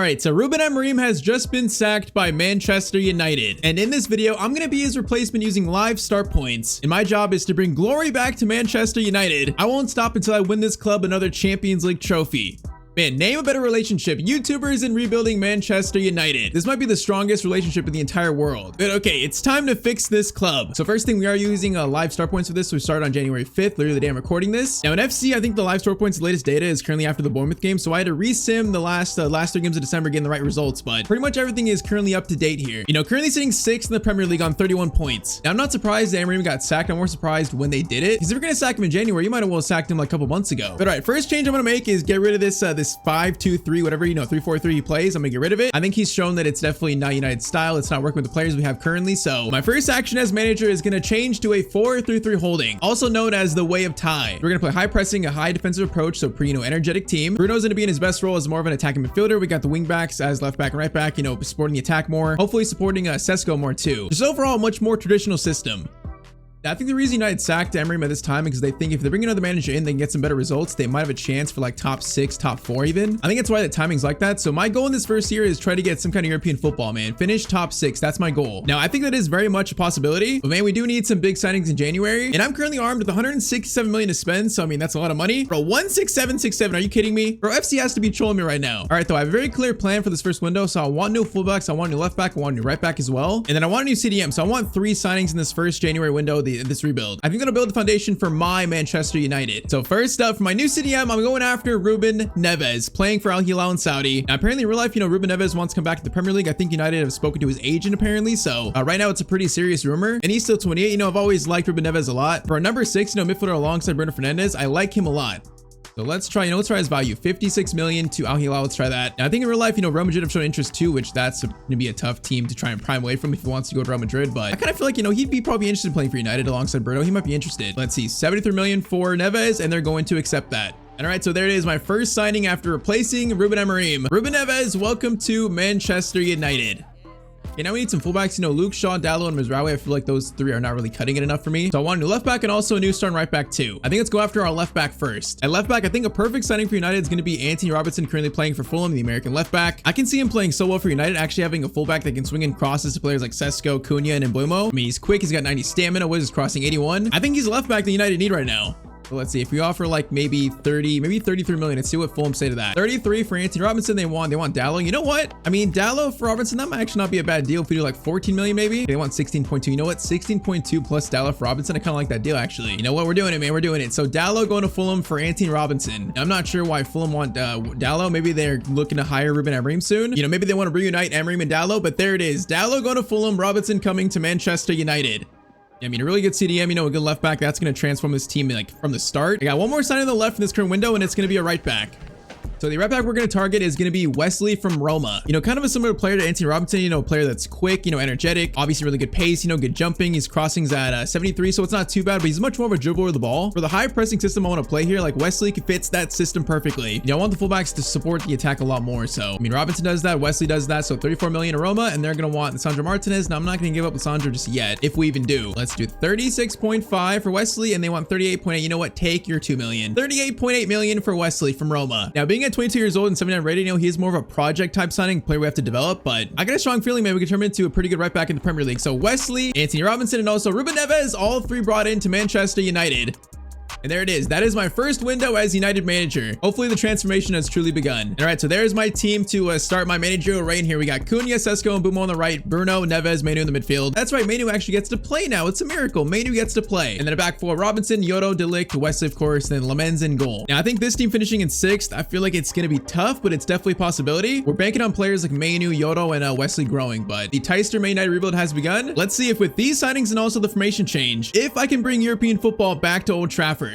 Alright, so Ruben Amorim has just been sacked by Manchester United. And in this video, I'm going to be his replacement using live start points. And my job is to bring glory back to Manchester United. I won't stop until I win this club another Champions League trophy. Man, name a better relationship. YouTubers and rebuilding Manchester United. This might be the strongest relationship in the entire world. But okay, it's time to fix this club. So first thing, we are using live start points for this. So we started on January 5th, literally the day I'm recording this. Now in FC, I think the live start points, the latest data is currently after the Bournemouth game. So I had to resim the last 3 games of December, getting the right results. But pretty much everything is currently up to date here. You know, currently sitting 6th in the Premier League on 31 points. Now I'm not surprised that Amorim got sacked. I'm more surprised when they did it. Because if we're going to sack him in January, you might have well sacked him like a couple months ago. But all right, first change I'm going to make is get rid of this 5-2-3, whatever, you know, 3-4-3 he plays. I'm gonna get rid of it. I think he's shown that it's definitely not United style. It's not working with the players we have currently. So my first action as manager is gonna change to a 4-3-3 holding, also known as the way of Ty. We're gonna play high pressing, a high defensive approach, so pretty, you know, energetic team. Bruno's gonna be in his best role as more of an attacking midfielder. We got the wing backs as left back and right back, you know, supporting the attack more, hopefully supporting Sesko more too. Just overall a much more traditional system. I think the reason United sacked Amorim at this time is because they think if they bring another manager in, they can get some better results. They might have a chance for like top 6, top 4 even. I think that's why the timing's like that. So my goal in this first year is try to get some kind of European football, man. Finish top 6. That's my goal. Now, I think that is very much a possibility, but man, we do need some big signings in January. And I'm currently armed with 167 million to spend. So I mean, that's a lot of money. Bro, 16767. Are you kidding me? Bro, FC has to be trolling me right now. All right, though, I have a very clear plan for this first window. So I want new fullbacks. I want a new left back. I want a new right back as well. And then I want a new CDM. So I want 3 signings in this first January window, this rebuild. I'm gonna build the foundation for my Manchester United. So first up, for my new CDM, I'm going after Ruben Neves, playing for Al Hilal in Saudi. Now, apparently in real life, you know, Ruben Neves wants to come back to the Premier League. I think United have spoken to his agent apparently. So right now it's a pretty serious rumor, and he's still 28. You know, I've always liked Ruben Neves a lot. For our number 6, you know, midfielder alongside Bruno Fernandes, I like him a lot. So let's try, let's try his value, 56 million to Al Hilal. Let's try that. Now, I think in real life, you know, Real Madrid have shown interest too, which that's going to be a tough team to try and prime away from if he wants to go to Real Madrid. But I kind of feel like, you know, he'd be probably interested in playing for United alongside Bruno. He might be interested. Let's see, 73 million for Neves, and they're going to accept that. All right, so there it is, my first signing after replacing Ruben Amorim. Ruben Neves, welcome to Manchester United. Okay, now we need some fullbacks. You know, Luke Shaw, Dalot, and Mizraoui. I feel like those 3 are not really cutting it enough for me. So I want a new left back and also a new starting right back too. I think let's go after our left back first. At left back, I think a perfect signing for United is going to be Anthony Robertson, currently playing for Fulham, the American left back. I can see him playing so well for United, actually having a fullback that can swing in crosses to players like Sesko, Cunha, and Mbeumo. I mean, he's quick. He's got 90 stamina. What is his crossing? 81. I think he's a left back that United need right now. So let's see if we offer like maybe 33 million. Let's see what Fulham say to that. 33 for Anthony Robinson. They want Dalot. You know what? I mean, Dalot for Robinson, that might actually not be a bad deal if we do like 14 million maybe. They want 16.2. You know what? 16.2 plus Dalot for Robinson. I kind of like that deal actually. You know what? We're doing it, man. We're doing it. So Dalot going to Fulham for Anthony Robinson. Now, I'm not sure why Fulham want Dalot. Maybe they're looking to hire Ruben Amorim soon. You know, maybe they want to reunite Amorim and Dalot, but there it is. Dalot going to Fulham, Robinson coming to Manchester United. I mean, a really good CDM, you know, a good left back. That's going to transform this team like from the start. I got one more sign on the left in this current window, and it's going to be a right back. So the right back we're going to target is going to be Wesley from Roma. You know, kind of a similar player to Anthony Robinson, you know, a player that's quick, you know, energetic, obviously really good pace, you know, good jumping. His crossings at 73, so it's not too bad, but he's much more of a dribbler of the ball. For the high pressing system I want to play here, like Wesley fits that system perfectly. You know, I want the fullbacks to support the attack a lot more. So, I mean, Robinson does that, Wesley does that. So 34 million to Roma, and they're going to want Sandro Martinez. Now, I'm not going to give up Sandro just yet, if we even do. Let's do 36.5 for Wesley, and they want 38.8. You know what? Take your 2 million. 38.8 million for Wesley from Roma. Now, being at 22 years old and 79 rated, you know, he's more of a project type signing, player we have to develop, but I got a strong feeling, man, we can turn him into a pretty good right back in the Premier League. So Wesley, Anthony Robinson, and also Ruben Neves, all 3 brought into Manchester United. And there it is. That is my first window as United manager. Hopefully the transformation has truly begun. All right, so there's my team to start my managerial reign here. We got Cunha, Sesko, and Mbeumo on the right, Bruno, Neves, Manu in the midfield. That's right, Manu actually gets to play now. It's a miracle. Manu gets to play. And then a back 4, Robinson, Yoto, De Ligt, Wesley, of course, and then Lamens in goal. Now, I think this team finishing in 6th, I feel like it's going to be tough, but it's definitely a possibility. We're banking on players like Manu, Yoto, and Wesley growing, but the Tyztir Man United rebuild has begun. Let's see if with these signings and also the formation change, if I can bring European football back to Old Trafford.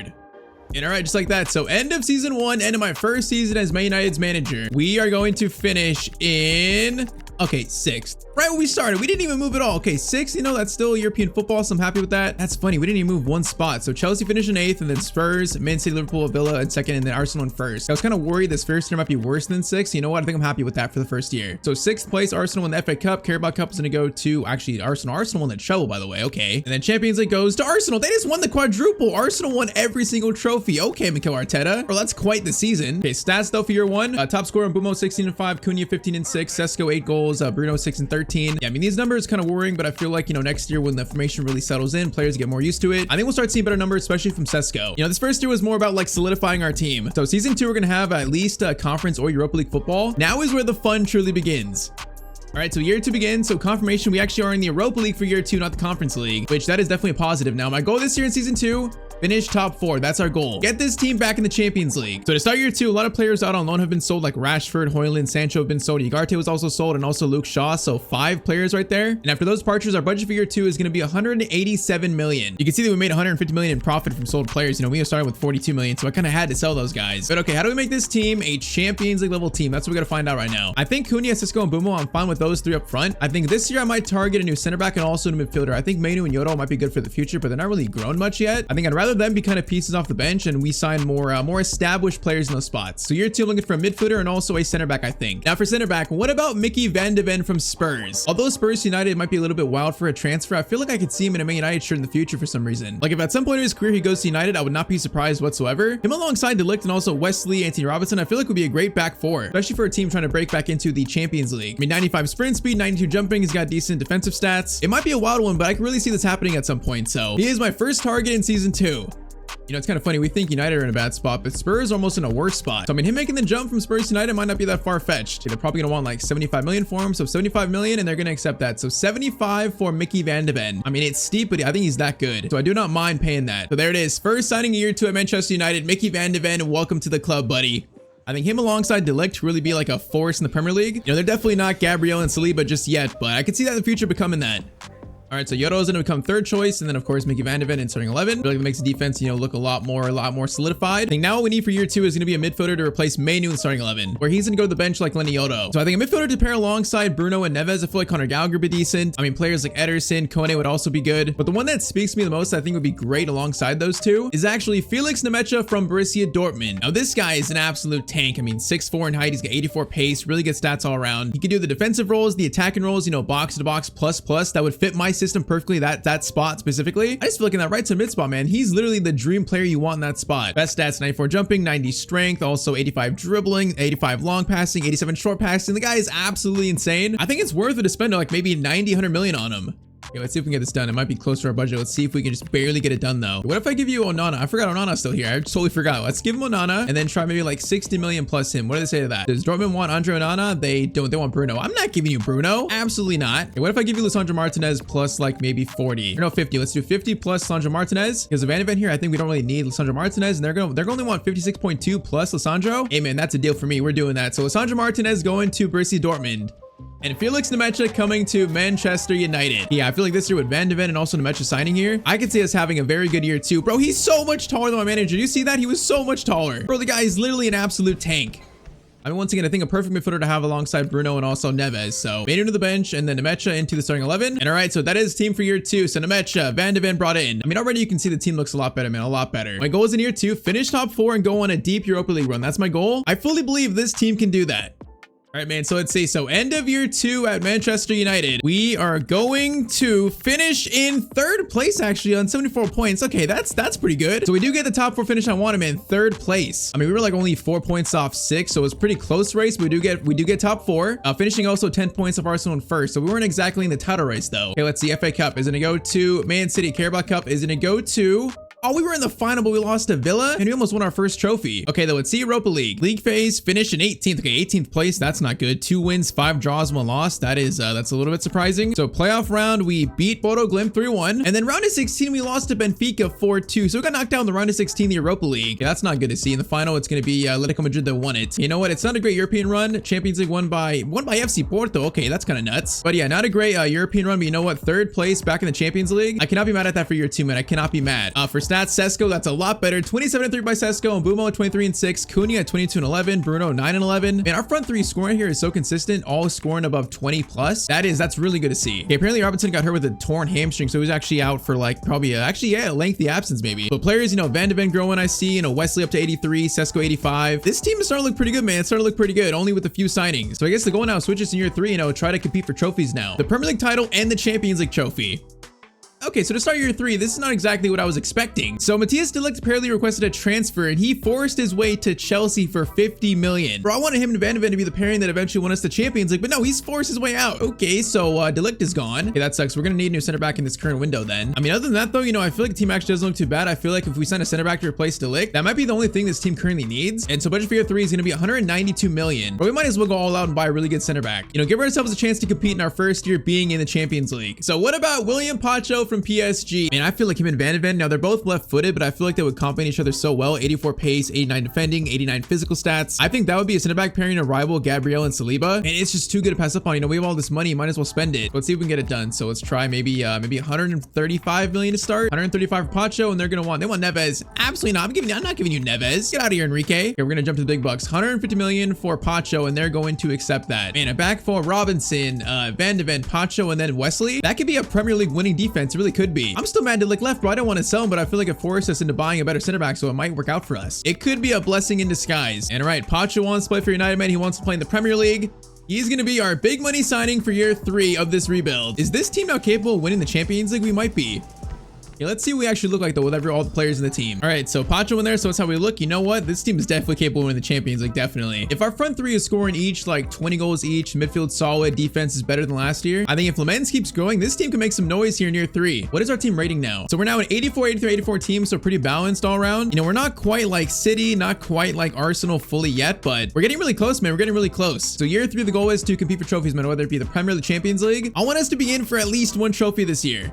And all right, just like that. So end of season 1, end of my first season as Man United's manager. We are going to finish in Okay, 6th. Right when we started, we didn't even move at all. Okay, 6th, you know, that's still European football, so I'm happy with that. That's funny, we didn't even move one spot. So Chelsea finished in 8th, and then Spurs, Man City, Liverpool, Villa in 2nd, and then Arsenal in 1st. I was kind of worried this first year might be worse than 6th. You know what? I think I'm happy with that for the first year. So 6th place, Arsenal won the FA Cup. Carabao Cup is going to go to, actually, Arsenal. Arsenal won the treble, by the way. Okay. And then Champions League goes to Arsenal. They just won the quadruple. Arsenal won every single trophy. Okay, Mikel Arteta. Well, that's quite the season. Okay, stats though for year 1. Top scorer, Mbumo 16-5, Cunha 15-6, Sesko 8 goals, Bruno 6-13. Yeah, I mean, these numbers kind of worrying, but I feel like, you know, next year when the formation really settles in, players get more used to it, I think we'll start seeing better numbers, especially from Sesko. You know, this first year was more about like solidifying our team. So season 2, we're going to have at least conference or Europa League football. Now is where the fun truly begins. All right, so year 2 begins. So confirmation, we actually are in the Europa League for year 2, not the Conference League, which that is definitely a positive. Now, my goal this year in season 2, finish top 4. That's our goal. Get this team back in the Champions League. So to start year 2, a lot of players out on loan have been sold, like Rashford, Højlund, Sancho have been sold. Ugarte was also sold, and also Luke Shaw. So 5 players right there. And after those departures, our budget for year 2 is going to be 187 million. You can see that we made 150 million in profit from sold players. You know, we started with 42 million, so I kind of had to sell those guys. But okay, how do we make this team a Champions League level team? That's what we got to find out right now. I think Cunha, Sesko, and Mbumo, I'm fine with those 3 up front. I think this year I might target a new center back and also a midfielder. I think Mainu and Yodo might be good for the future, but they're not really grown much yet. I think I'd rather them be kind of pieces off the bench and we sign more established players in those spots. So year 2, I'm looking for a midfielder and also a center back, I think. Now for center back, what about Mickey Van de Ven from Spurs? Although Spurs United might be a little bit wild for a transfer, I feel like I could see him in a Man United shirt in the future for some reason. Like if at some point in his career he goes to United, I would not be surprised whatsoever. Him alongside De Ligt and also Wesley, Anthony Robinson, I feel like would be a great back four, especially for a team trying to break back into the Champions League. I mean, 95 sprint speed, 92 jumping, he's got decent defensive stats. It might be a wild one, but I can really see this happening at some point. So he is my first target in season 2. You know, it's kind of funny. We think United are in a bad spot, but Spurs are almost in a worse spot. So, I mean, him making the jump from Spurs to United might not be that far-fetched. They're probably going to want like 75 million for him. So 75 million, and they're going to accept that. So 75 for Mickey Van de Ven. I mean, it's steep, but I think he's that good. So I do not mind paying that. So there it is. First signing year 2 at Manchester United, Mickey Van de Ven. Welcome to the club, buddy. I think him alongside De Ligt really be like a force in the Premier League. You know, they're definitely not Gabriel and Saliba just yet, but I could see that in the future becoming that. All right, so Yodo is going to become 3rd choice, and then of course Mickey Van de Ven in starting 11. I feel like it makes the defense, you know, look a lot more solidified. I think now what we need for year 2 is going to be a midfielder to replace Mainu in starting 11, where he's going to go to the bench like Lenny Yodo. So I think a midfielder to pair alongside Bruno and Neves. I feel like Conor Gallagher would be decent. I mean, players like Ederson, Kone would also be good. But the one that speaks to me the most, I think would be great alongside those two, is actually Felix Nemecha from Borussia Dortmund. Now this guy is an absolute tank. I mean, 6'4" in height, he's got 84 pace, really good stats all around. He can do the defensive roles, the attacking roles, you know, box to box plus. That would fit my system perfectly. That spot specifically. I just feel like in that right to mid spot, man, he's literally the dream player you want in that spot. Best stats, 94 jumping, 90 strength, also 85 dribbling, 85 long passing, 87 short passing. The guy is absolutely insane. I think it's worth it to spend like maybe 90, 100 million on him. Okay, let's see if we can get this done. It might be close to our budget. Let's see if we can just barely get it done though. What if I give you Onana? I forgot Onana's still here. I totally forgot. Let's give him Onana and then try maybe like 60 million plus him. What do they say to that? Does Dortmund want Andre Onana? They don't. They want Bruno. I'm not giving you Bruno. Absolutely not. Okay, what if I give you Lisandro Martinez plus like maybe 40? Or no, 50. Let's do 50 plus Lisandro Martinez. Because of Van de Ven here, I think we don't really need Lisandro Martinez, and they're going to only want 56.2 plus Lisandro. Hey man, that's a deal for me. We're doing that. So Lisandro Martinez going to Borussia Dortmund. And Felix Nemecha coming to Manchester United. Yeah, I feel like this year with Van de Ven and also Nemecha signing here, I could see us having a very good year too. Bro, he's so much taller than my manager. Do you see that? He was so much taller. Bro, the guy is literally an absolute tank. I mean, once again, I think a perfect midfielder to have alongside Bruno and also Neves. So Mainu to the bench and then Nemecha into the starting 11. And all right, so that is team for year 2. So Nemecha, Van de Ven brought in. I mean, already you can see the team looks a lot better, man, a lot better. My goal is in year 2, finish top 4 and go on a deep Europa League run. That's my goal. I fully believe this team can do that. All right, man, so let's see. So end of year 2 at Manchester United, we are going to finish in 3rd place actually on 74 points. Okay, that's pretty good. So we do get the top 4 finish I wanted, man. 3rd place. I mean, we were like only 4 points off 6, so it was pretty close race, but we do get top 4. Finishing also 10 points of Arsenal in 1st, so we weren't exactly in the title race though. Okay, let's see. FA Cup is gonna go to Man City. Carabao Cup is gonna go to... Oh, we were in the final, but we lost to Villa, and we almost won our first trophy. Okay, though, let's see Europa League. League phase, finish in 18th. Okay, 18th place, that's not good. 2 wins, 5 draws, 1 loss. That's a little bit surprising. So playoff round, we beat Bodo Glimt 3-1, and then round of 16, we lost to Benfica 4-2. So we got knocked down in the round of 16, the Europa League. Yeah, that's not good to see. In the final, it's going to be Atletico Madrid that won it. You know what? It's not a great European run. Champions League won by FC Porto. Okay, that's kind of nuts. But yeah, not a great European run, but you know what? 3rd place back in the Champions League. I cannot be mad at that for year 2, man. I cannot be mad. For stats, Sesko, that's a lot better. 27-3 by Sesko, and Bumo 23-6. Cunha at 22-11. Bruno 9-11. Man, our front three scoring here is so consistent, all scoring above 20 plus. That's really good to see. Okay, apparently Robinson got hurt with a torn hamstring, so he's actually out for like probably a lengthy absence maybe. But players, Van de Ven growing, I see, Wesley up to 83, Sesko 85. This team is starting to look pretty good, man. It's starting to look pretty good, only with a few signings. So I guess the goal now switches in year 3, try to compete for trophies now. The Premier League title and the Champions League trophy. Okay, so to start year 3, this is not exactly what I was expecting. So Matthias de Ligt apparently requested a transfer, and he forced his way to Chelsea for 50 million. Bro, I wanted him and Van de Ven to be the pairing that eventually won us the Champions League, but no, he's forced his way out. Okay, so de Ligt is gone. Okay, that sucks. We're gonna need a new center back in this current window then. I mean, other than that though, I feel like the team actually doesn't look too bad. I feel like if we sign a center back to replace de Ligt, that might be the only thing this team currently needs. And so budget for year 3 is gonna be 192 million. But we might as well go all out and buy a really good center back. Give ourselves a chance to compete in our first year being in the Champions League. So what about William Pacho from PSG? Man, I feel like him and Van de Ven, now they're both left-footed, but I feel like they would complement each other so well. 84 pace, 89 defending, 89 physical stats. I think that would be a center back pairing, a rival, Gabriel and Saliba. And it's just too good to pass up on. We have all this money, might as well spend it. Let's see if we can get it done. So let's try maybe 135 million to start. 135 for Pacho, and they want Neves. Absolutely not. I'm not giving you Neves. Get out of here, Enrique. Okay, we're gonna jump to the big bucks. 150 million for Pacho, and they're going to accept that. Man, a back four, Robinson, Van de Ven, Pacho, and then Wesley. That could be a Premier League winning defense. It really could be. I'm still mad to look left, bro. I don't want to sell him, but I feel like it forced us into buying a better center back, so it might work out for us. It could be a blessing in disguise. And all right, Pacho wants to play for United, man. He wants to play in the Premier League. He's going to be our big money signing for year 3 of this rebuild. Is this team now capable of winning the Champions League? We might be. Yeah, let's see what we actually look like though with all the players in the team. All right, so Pacho in there, so that's how we look. You know what? This team is definitely capable of winning the Champions League, definitely. If our front 3 is scoring each like 20 goals each, midfield solid, defense is better than last year, I think if Lamens keeps growing, this team can make some noise here in year 3. What is our team rating now? So we're now an 84, 83, 84 team, so pretty balanced all around. We're not quite like City, not quite like Arsenal fully yet, but we're getting really close, man. We're getting really close. So year 3, the goal is to compete for trophies, man, whether it be the Premier or the Champions League. I want us to be in for at least 1 trophy this year.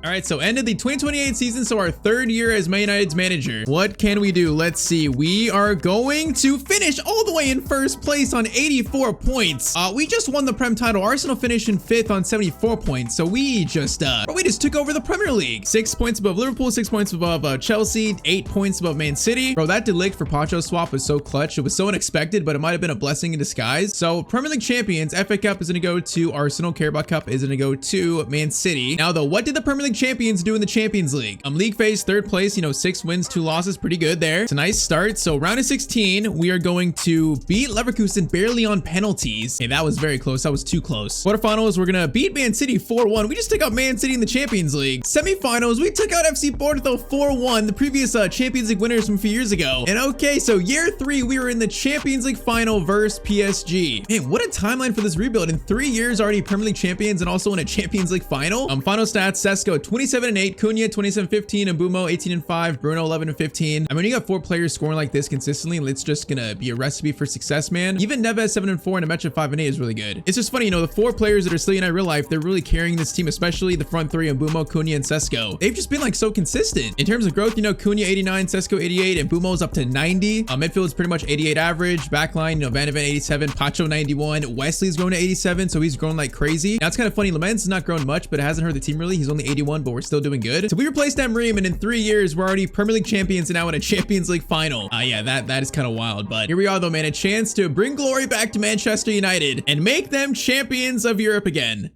All right, so end of the 2028 season, so our 3rd year as Man United's manager. What can we do? Let's see. We are going to finish all the way in 1st place on 84 points. We just won the Prem title. Arsenal finished in 5th on 74 points. So we just took over the Premier League. 6 points above Liverpool, 6 points above Chelsea, 8 points above Man City. Bro, that de Ligt for Pacho swap was so clutch. It was so unexpected, but it might have been a blessing in disguise. So Premier League champions, FA Cup is going to go to Arsenal. Carabao Cup is going to go to Man City. Now though, what did the Premier League champions do in the Champions League? League phase 3rd place, 6 wins, 2 losses, pretty good there. It's a nice start. So round of 16, we are going to beat Leverkusen barely on penalties. Hey, that was very close. That was too close. Quarterfinals, we're gonna beat Man City 4-1. We just took out Man City in the Champions League. Semifinals, we took out FC Porto 4-1, the previous Champions League winners from a few years ago. And okay, so year 3, we were in the Champions League final versus PSG. Man, what a timeline for this rebuild. In 3 years, already Premier League champions and also in a Champions League final. Final stats, Sesko 27-8, Cunha 27-15, and Bumo 18-5, Bruno 11-15. I mean, you got 4 players scoring like this consistently, it's just gonna be a recipe for success, man. Even Neves 7-4 and a match of 5-8 is really good. It's just funny, the 4 players that are still in real life, they're really carrying this team, especially the front 3 of Bumo, Cunha, and Sesko. They've just been like so consistent. In terms of growth, Cunha 89, Sesko 88, and Bumo's up to 90. Midfield is pretty much 88 average. Backline, Van de Ven 87, Pacho 91. Wesley's growing to 87, so he's growing like crazy. Now it's kind of funny, Lamens has not grown much, but it hasn't hurt the team really. He's only 81, but we're still doing good. So we replaced Amorim, and in 3 years, we're already Premier League champions and now in a Champions League final. Yeah, that is kind of wild, but here we are though, man. A chance to bring glory back to Manchester United and make them champions of Europe again.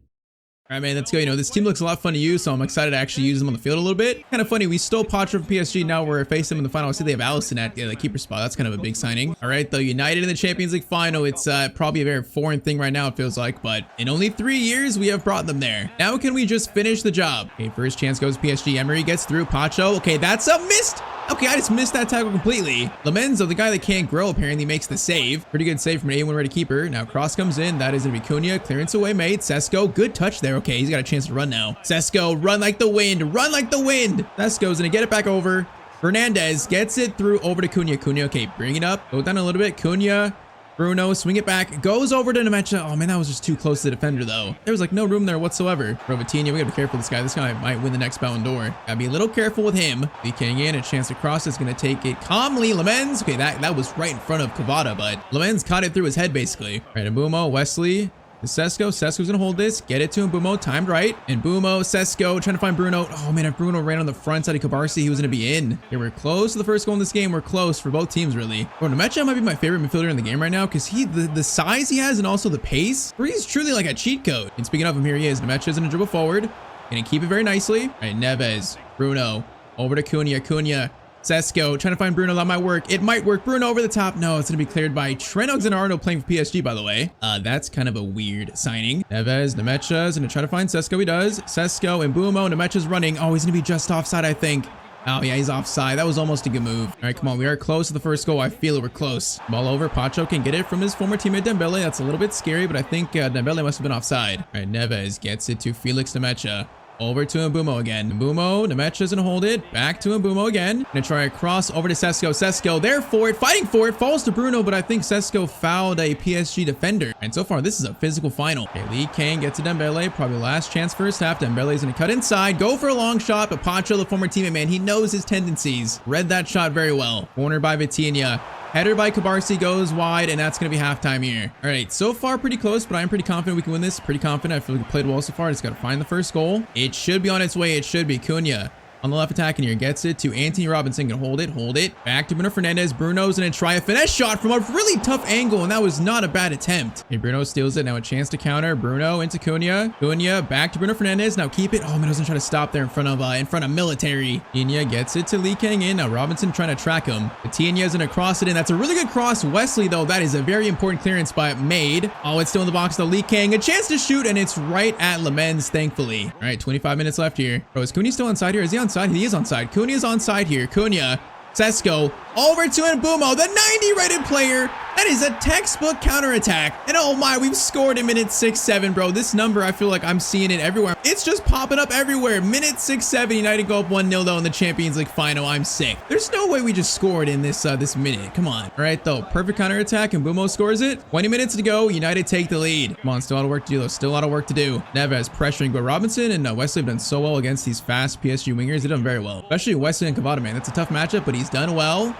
All right, man, let's go. This team looks a lot fun to use, so I'm excited to actually use them on the field a little bit. Kind of funny, we stole Pacho from PSG. Now we're facing them in the final. I see they have Alisson at the keeper spot. That's kind of a big signing. All right, though, United in the Champions League final. It's probably a very foreign thing right now, it feels like, but in only 3 years, we have brought them there. Now can we just finish the job? Okay, first chance goes PSG. Emery gets through. Pacho. Okay, that's a missed. Okay, I just missed that tackle completely. Lamenzo, the guy that can't grow, apparently makes the save. Pretty good save from an A1 ready keeper. Now cross comes in. That is going to be Cunha. Clearance away made. Sesko, good touch there. Okay, he's got a chance to run now. Sesko, run like the wind. Run like the wind. Sesko's going to get it back over. Fernandez gets it through over to Cunha. Cunha, okay, bring it up. Go down a little bit. Cunha. Bruno, swing it back, goes over to Nemecha. Oh man, that was just too close to the defender though. There was like no room there whatsoever. Robertinho, we gotta be careful with this guy. This guy might win the next Ballon d'Or. Gotta be a little careful with him. DKing in, a chance to cross is gonna take it calmly. Lamens, okay, that was right in front of Cavada, but Lamens caught it through his head basically. All right, Mbumo, Wesley. Sesko. Sesko's gonna hold this. Get it to Mbumo. Timed right. And Mbumo, Sesko trying to find Bruno. Oh man, if Bruno ran on the front side of Kabarsi, he was gonna be in. Okay, we're close to the first goal in this game. We're close for both teams, really. Bro, Nemecha might be my favorite midfielder in the game right now because the size he has and also the pace, where he's truly like a cheat code. And speaking of him, here he is. Nemecha's gonna dribble forward. Gonna keep it very nicely. All right, Neves, Bruno, over to Cunha. Cunha, Sesko, trying to find Bruno. That might work. It might work. Bruno over the top. No, it's going to be cleared by Trent Alexander-Arnold playing for PSG, by the way. That's kind of a weird signing. Neves, Nemecha is going to try to find Sesko. He does. Sesko and Mbumo. Nemecha's running. Oh, he's going to be just offside, I think. Oh, yeah, he's offside. That was almost a good move. All right, come on. We are close to the first goal. I feel it. We're close. Ball over. Pacho can get it from his former teammate Dembele. That's a little bit scary, but I think Dembele must have been offside. All right, Neves gets it to Felix Nemecha. Over to Mbumo again. Mbumo, Nemecha's gonna hold it. Back to Mbumo again. Gonna try a cross over to Sesko. Sesko there for it, fighting for it. Falls to Bruno, but I think Sesko fouled a PSG defender. And so far, this is a physical final. Okay, Lee Kane gets to Dembele. Probably last chance first half. Dembele's gonna cut inside. Go for a long shot, but Pacho, the former teammate, man, he knows his tendencies. Read that shot very well. Corner by Vitinha. Header by Kabarsi goes wide, and that's going to be halftime here. All right, so far pretty close, but I'm pretty confident we can win this. Pretty confident. I feel like we played well so far. Just got to find the first goal. It should be on its way. It should be. Cunha on the left attacking here. Gets it to Anthony Robinson. Gonna hold it. Hold it. Back to Bruno Fernandes. Bruno's gonna try a finesse shot from a really tough angle, and that was not a bad attempt. Okay, Bruno steals it. Now a chance to counter. Bruno into Cunha. Cunha back to Bruno Fernandes. Now keep it. Oh man, I was gonna try to stop there in front of military. Cunha gets it to Lee Kang in. Now Robinson trying to track him. Vitinha's gonna cross it in. That's a really good cross. Wesley though, that is a very important clearance by made. Oh, it's still in the box though. Lee Kang, a chance to shoot, and it's right at Lemens, thankfully. All right, 25 minutes left here. Bro, is Cunha still onside here? Is he onside? He is onside. Cunha is onside here. Cunha, Sesko, over to Mbumo, the 90 rated player. That is a textbook counterattack. And oh my, we've scored in minute 6-7, bro. This number, I feel like I'm seeing it everywhere. It's just popping up everywhere. Minute 6-7, United go up 1-0 though in the Champions League final. I'm sick. There's no way we just scored in this minute. Come on. All right, though. Perfect counterattack, and Mbumo scores it. 20 minutes to go. United take the lead. Come on, still a lot of work to do, though. Still a lot of work to do. Neves pressuring, but Robinson and Wesley have done so well against these fast PSG wingers. They've done very well. Especially Wesley and Cavada, man. That's a tough matchup, but he's done well.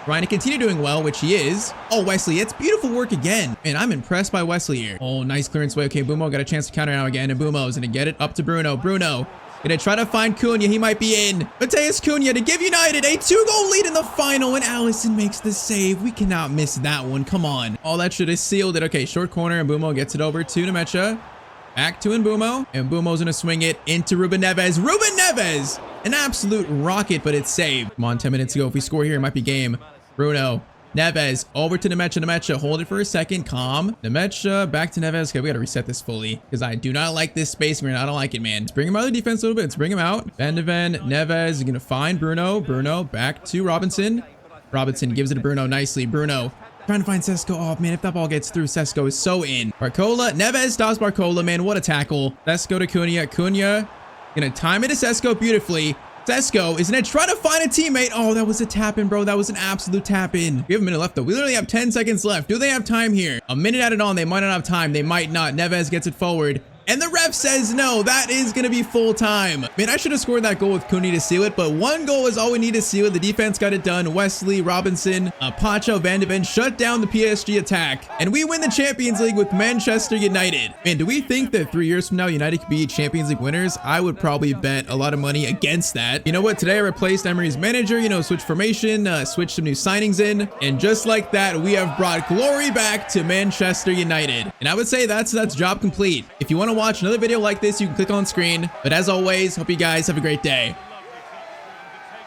Trying to continue doing well, which he is. Oh, Wesley, it's beautiful work again. Man, I'm impressed by Wesley here. Oh, nice clearance way. Okay, Mbumo got a chance to counter now again, and Mbumo's gonna get it up to Bruno. Bruno gonna try to find Cunha. He might be in. Mateus Cunha to give United a 2-goal lead in the final, and Alisson makes the save. We cannot miss that one. Come on. Oh, that should have sealed it. Okay, short corner, and Mbumo gets it over to Nemecha. Back to Mbumo, and Mbumo's gonna swing it into Ruben Neves. Ruben Neves! An absolute rocket, but it's saved. Come on, 10 minutes to go. If we score here, it might be game. Bruno, Neves, over to Nemecha. Nemecha, hold it for a second. Calm. Nemecha, back to Neves. Okay, we got to reset this fully because I do not like this spacing right now. I don't like it, man. Let's bring him out of the defense a little bit. Let's bring him out. Van de Ven, Neves is going to find Bruno. Bruno, back to Robinson. Robinson gives it to Bruno nicely. Bruno trying to find Sesko. Oh, man, if that ball gets through, Sesko is so in. Barcola, Neves stops Barcola, man. What a tackle. Sesko to Cunha. Cunha going to time it to Sesko beautifully. Sesko is gonna try to find a teammate. Oh, that was a tap in, bro. That was an absolute tap in. We have a minute left, though. We literally have 10 seconds left. Do they have time here? A minute added on. They might not have time. They might not. Neves gets it forward. And the ref says no. That is going to be full time. Man, I should have scored that goal with Cunha to seal it, but one goal is all we need to seal it. The defense got it done. Wesley, Robinson, Pacho, Van de Ven shut down the PSG attack. And we win the Champions League with Manchester United. Man, do we think that 3 years from now, United could be Champions League winners? I would probably bet a lot of money against that. You know what? Today I replaced Emery's manager, switch formation, switch some new signings in. And just like that, we have brought glory back to Manchester United. And I would say that's job complete. If you want to watch another video like this, you can click on screen. But as always, hope you guys have a great day.